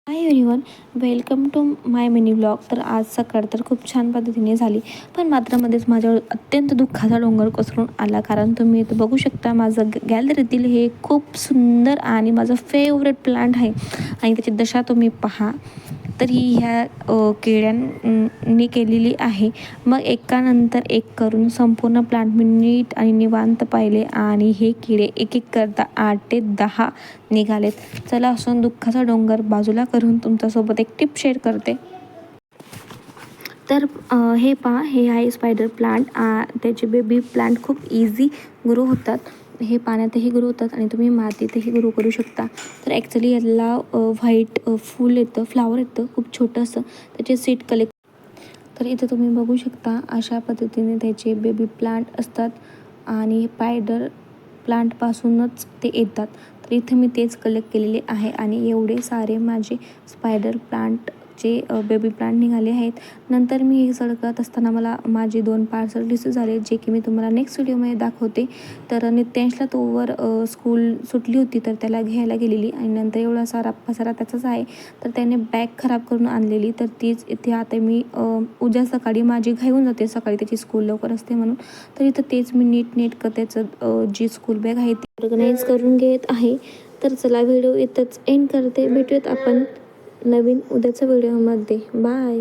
High everyone, welcome to my mini blog. तर आज सकाळ तर खूप छान पद्धतीने झाली, पण मात्र मध्येच माझ्यावर अत्यंत दुःखाचा डोंगर कोसळून आला. कारण तुम्ही इथं बघू शकता माझं गॅलरीतील हे खूप सुंदर आणि माझं फेवरेट प्लांट आहे आणि त्याची दशा तुम्ही पहा. तर ही ह्या किड्यांनी केलेली आहे. मग एकानंतर एक करून संपूर्ण प्लांट मी नीट आणि निवांत पाहिले आणि हे किडे एक एक करता 8 ते 10 निघालेत. चला असून दुःखाचा डोंगर बाजूला करून तुमच्यासोबत एक टिप शेअर करते. तर हे पहा, हे आहे स्पायडर प्लांट. त्याचे बेबी प्लांट खूप इझी ग्रो होतात. हे पाण्यातही ग्रो होतात आणि तुम्ही मातीतही ग्रो करू शकता. तर ॲक्च्युली याला व्हाईट फूल येतं, फ्लावर येतं खूप छोटं असं. त्याचे सीड कलेक्ट. तर इथं तुम्ही बघू शकता अशा पद्धतीने त्याचे बेबी प्लांट असतात आणि स्पायडर प्लांटपासूनच ते येतात. तर इथं मी तेच कलेक्ट केलेले आहे आणि एवढे सारे माझे स्पायडर प्लांटचे बेबी प्लांट निघाले आहेत. नंतर मी हे सडकत असताना मला माझे 2 पार्सल रिसीव झाले, जे की मी तुम्हाला नेक्स्ट व्हिडिओमध्ये दाखवते. तर नित्यांशला तोवर स्कूल सुटली होती, तर त्याला घ्यायला गेलेली आणि नंतर एवढा सारा पसारा त्याचाच आहे. तर त्याने बॅग खराब करून आणलेली, तर तीच इथे आता मी उद्या सकाळी माझी घाई होऊन जाते, सकाळी त्याची स्कूल लवकर असते म्हणून. तर इथं तेच मी नीटनेटकं त्याचं जी स्कूल बॅग आहे ती ऑर्गनाईज करून घेत आहे. तर चला व्हिडिओ इथंच एंड करते. भेटूयात आपण नवीन उद्याच्या व्हिडिओमध्ये. बाय.